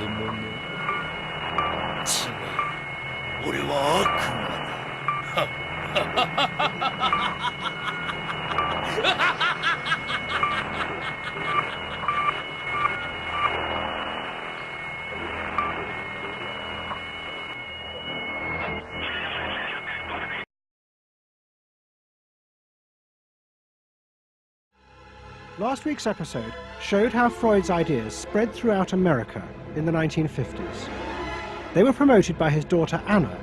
違う。俺は悪魔だ。Last week's episode showed how Freud's ideas spread throughout America in the 1950s. They were promoted by his daughter Anna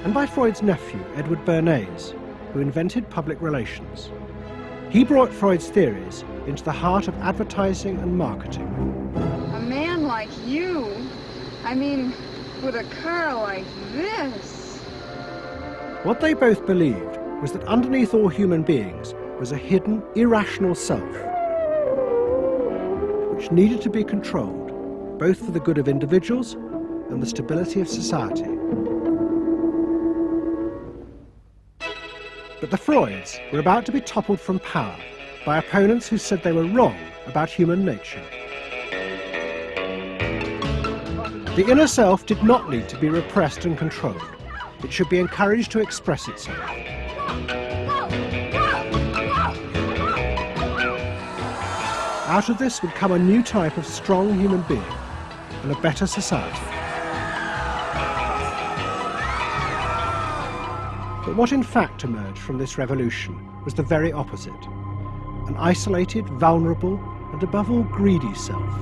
and by Freud's nephew Edward Bernays, who invented public relations. He brought Freud's theories into the heart of advertising and marketing. A man like you? I mean, with a car like this? What they both believed was that underneath all human beings was a hidden, irrational self, which needed to be controlled, both for the good of individuals and the stability of society. But the Freuds were about to be toppled from power by opponents who said they were wrong about human nature. The inner self did not need to be repressed and controlled. It should be encouraged to express itself. Out of this would come a new type of strong human being and a better society. But what in fact emerged from this revolution was the very opposite. An isolated, vulnerable, and above all greedy self,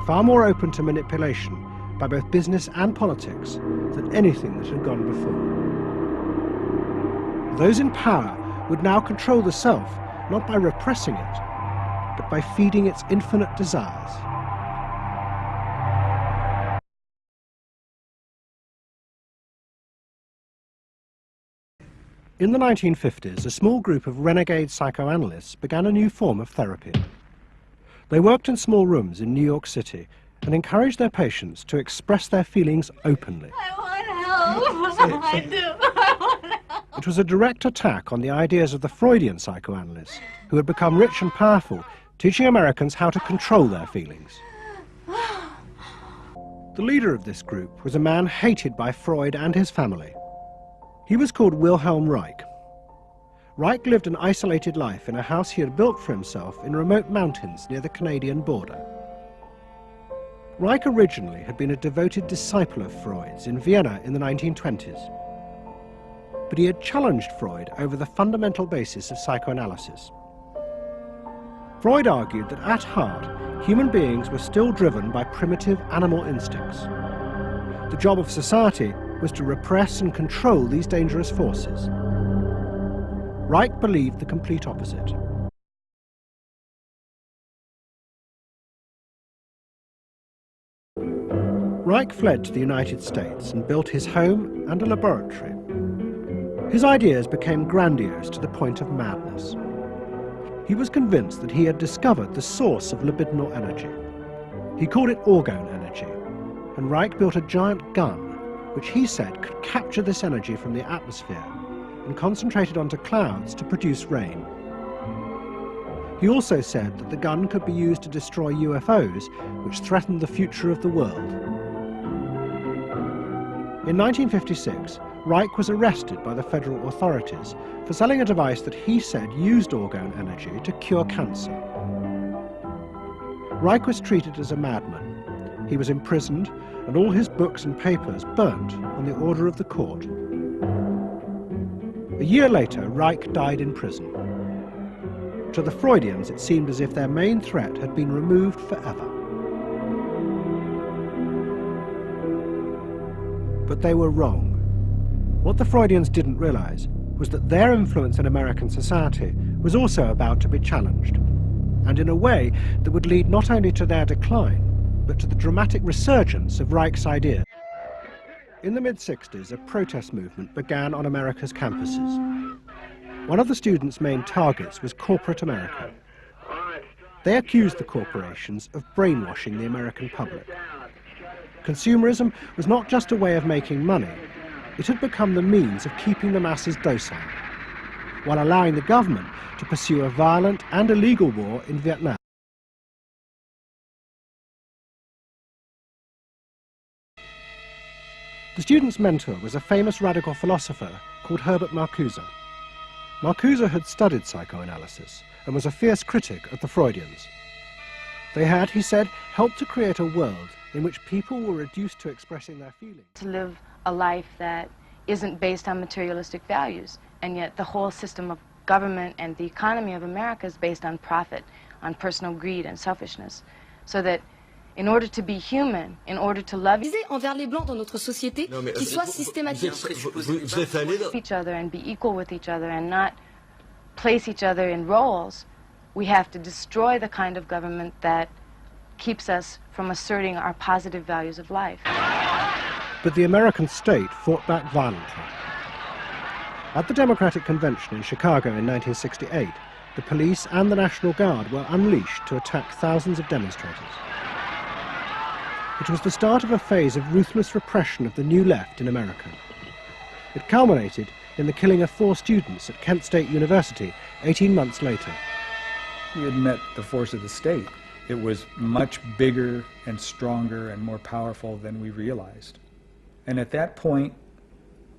far more open to manipulation by both business and politics than anything that had gone before. Those in power would now control the self, not by repressing it, but by feeding its infinite desires. In the 1950s, a small group of renegade psychoanalysts began a new form of therapy. They worked in small rooms in New York City and encouraged their patients to express their feelings openly. I want help. I do. I want help. It was a direct attack on the ideas of the Freudian psychoanalysts, who had become rich and powerful, teaching Americans how to control their feelings. The leader of this group was a man hated by Freud and his family. He was called Wilhelm Reich. Reich lived an isolated life in a house he had built for himself in remote mountains near the Canadian border. Reich originally had been a devoted disciple of Freud's in Vienna in the 1920s. But he had challenged Freud over the fundamental basis of psychoanalysis. Freud argued that at heart, human beings were still driven by primitive animal instincts. The job of society was to repress and control these dangerous forces. Reich believed the complete opposite. Reich fled to the United States and built his home and a laboratory. His ideas became grandiose to the point of madness. He was convinced that he had discovered the source of libidinal energy. He called it orgone energy, and Reich built a giant gun, which he said could capture this energy from the atmosphere and concentrate it onto clouds to produce rain. He also said that the gun could be used to destroy UFOs, which threatened the future of the world. In 1956, Reich was arrested by the federal authorities for selling a device that he said used orgone energy to cure cancer. Reich was treated as a madman. He was imprisoned and all his books and papers burnt on the order of the court. A year later, Reich died in prison. To the Freudians, it seemed as if their main threat had been removed forever. But they were wrong. What the Freudians didn't realize was that their influence in American society was also about to be challenged, and in a way that would lead not only to their decline, but to the dramatic resurgence of Reich's ideas. In the mid-60s, a protest movement began on America's campuses. One of the students' main targets was corporate America. They accused the corporations of brainwashing the American public. Consumerism was not just a way of making money, it had become the means of keeping the masses docile, while allowing the government to pursue a violent and illegal war in Vietnam. The student's mentor was a famous radical philosopher called Herbert Marcuse. Marcuse had studied psychoanalysis and was a fierce critic of the Freudians. They had, he said, helped to create a world in which people were reduced to expressing their feelings. To live a life that isn't based on materialistic values, and yet the whole system of government and the economy of America is based on profit, on personal greed and selfishness. So that in order to be human, in order to love envers les blancs dans notre société qui soit systématique. each other and be equal with each other and not place each other in roles, we have to destroy the kind of government that keeps us from asserting our positive values of life. But the American state fought back violently. At the Democratic Convention in Chicago in 1968, the police and the National Guard were unleashed to attack thousands of demonstrators. It was the start of a phase of ruthless repression of the New Left in America. It culminated in the killing of 4 students at Kent State University 18 months later. We had met the force of the state. It was much bigger and stronger and more powerful than we realized. And at that point,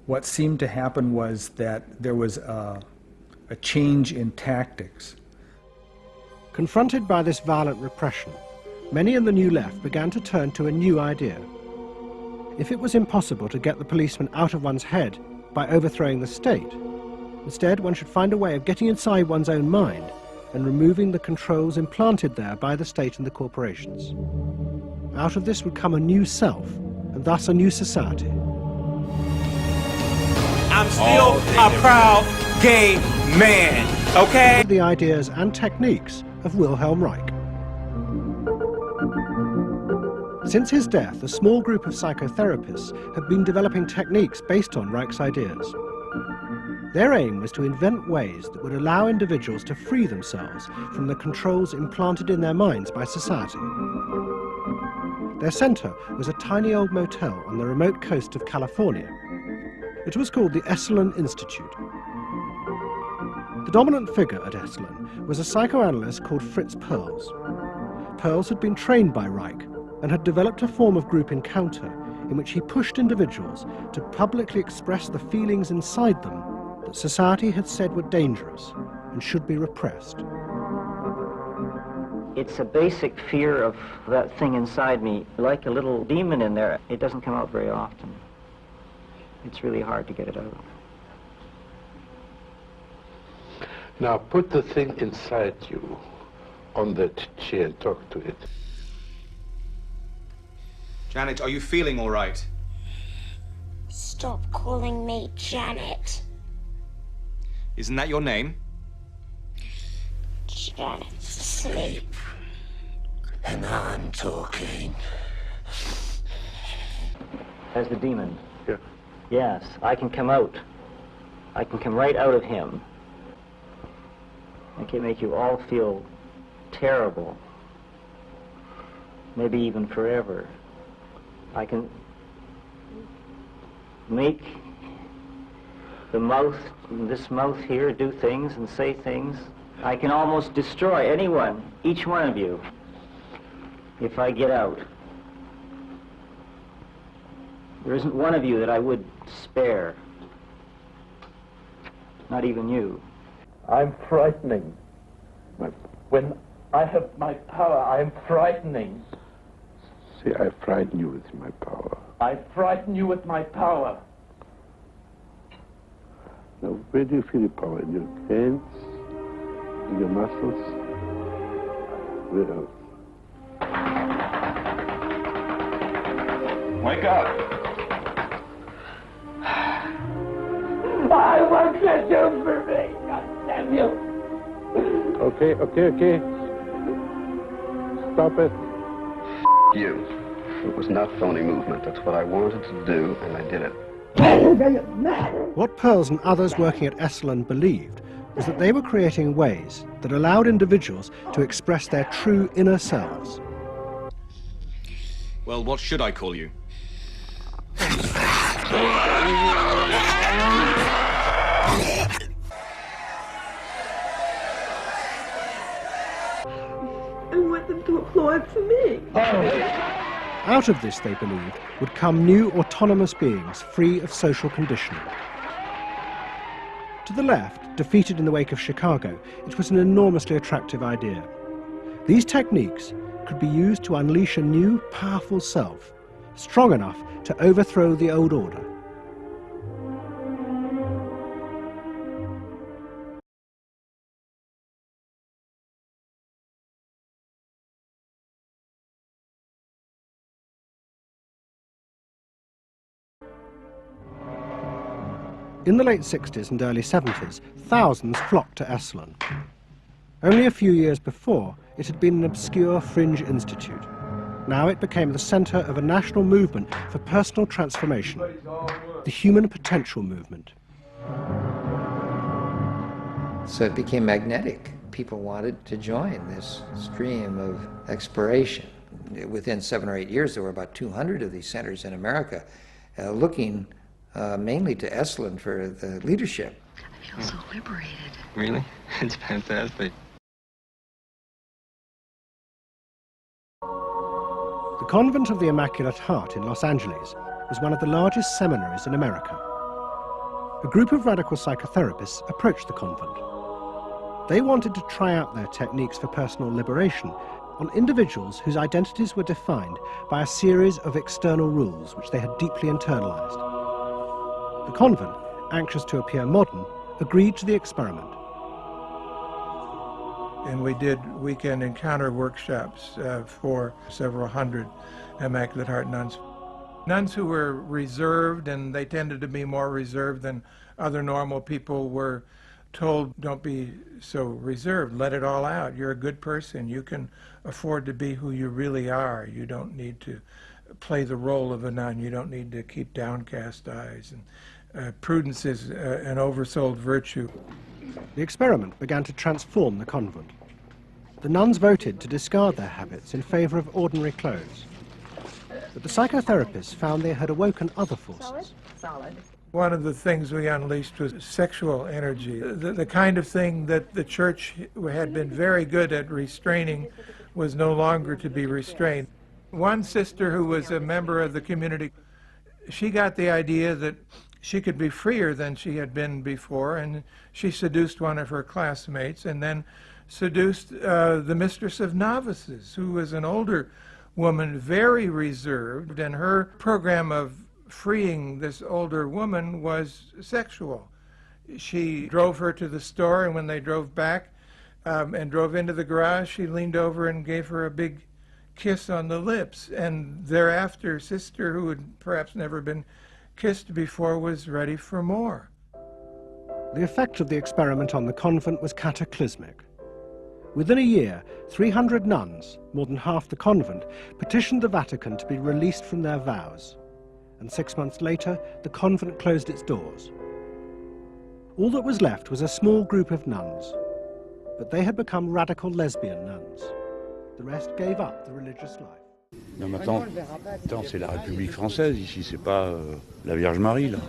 what seemed to happen was that there was a change in tactics. Confronted by this violent repression, many in the New Left began to turn to a new idea. If it was impossible to get the policeman out of one's head by overthrowing the state, instead one should find a way of getting inside one's own mind and removing the controls implanted there by the state and the corporations. Out of this would come a new self, and thus a new society. I'm still a proud gay man, okay? The ideas and techniques of Wilhelm Reich. Since his death, a small group of psychotherapists have been developing techniques based on Reich's ideas. Their aim was to invent ways that would allow individuals to free themselves from the controls implanted in their minds by society. Their center was a tiny old motel on the remote coast of California. It was called the Esalen Institute. The dominant figure at Esalen was a psychoanalyst called Fritz Perls. Perls had been trained by Reich and had developed a form of group encounter in which he pushed individuals to publicly express the feelings inside them that society had said were dangerous and should be repressed. It's a basic fear of that thing inside me, like a little demon in there. It doesn't come out very often. It's really hard to get it out. Now put the thing inside you on that chair and talk to it. Janet, are you feeling all right? Stop calling me Janet. Isn't that your name? Janet's asleep. And I'm talking. As the demon? Yeah. Yes, I can come out. I can come right out of him. I can make you all feel terrible. Maybe even forever. I can make the mouth, this mouth here, do things and say things. I can almost destroy anyone, each one of you, if I get out. There isn't one of you that I would spare. Not even you. I'm frightening. When I have my power, I'm frightening. See, I frighten you with my power. I frighten you with my power. Now, where do you feel the power? In your hands? In your muscles? Where else? Wake up! I want you to for me, God damn you! Okay. Stop it. You. It was not phony movement. That's what I wanted to do, and I did it. What Perls and others working at Esalen believed was that they were creating ways that allowed individuals to express their true inner selves. Well, what should I call you? I want them to applaud for me. Out of this, they believed, would come new autonomous beings free of social conditioning. To the left, defeated in the wake of Chicago, it was an enormously attractive idea. These techniques could be used to unleash a new, powerful self, strong enough to overthrow the old order. In the late 60s and early 70s, thousands flocked to Esalen. Only a few years before, it had been an obscure fringe institute. Now it became the centre of a national movement for personal transformation, the human potential movement. So it became magnetic. People wanted to join this stream of exploration. Within 7 or 8 years, there were about 200 of these centers in America looking mainly to Esalen for the leadership. I feel so liberated. Really? It's fantastic. The Convent of the Immaculate Heart in Los Angeles was one of the largest seminaries in America. A group of radical psychotherapists approached the convent. They wanted to try out their techniques for personal liberation on individuals whose identities were defined by a series of external rules which they had deeply internalized. The convent, anxious to appear modern, agreed to the experiment. And we did weekend encounter workshops for several hundred Immaculate Heart nuns. Nuns who were reserved, and they tended to be more reserved than other normal people, were told, don't be so reserved, let it all out. You're a good person. You can afford to be who you really are. You don't need to play the role of a nun. You don't need to keep downcast eyes. And prudence is an oversold virtue. The experiment began to transform the convent. The nuns voted to discard their habits in favour of ordinary clothes. But the psychotherapists found they had awoken other forces. Solid. One of the things we unleashed was sexual energy. The kind of thing that the church had been very good at restraining was no longer to be restrained. One sister who was a member of the community, she got the idea that she could be freer than she had been before, and she seduced one of her classmates and then seduced the mistress of novices, who was an older woman, very reserved, and her program of freeing this older woman was sexual. She drove her to the store, and when they drove back and drove into the garage, she leaned over and gave her a big kiss on the lips, and thereafter, sister, who had perhaps never been kissed before, was ready for more. The effect of the experiment on the convent was cataclysmic. Within a year, 300 nuns, more than half the convent, petitioned the Vatican to be released from their vows. And 6 months later, the convent closed its doors. All that was left was a small group of nuns, but they had become radical lesbian nuns. The rest gave up the religious life. Non, maintenant, c'est la République française, ici, c'est pas la Vierge Marie, là.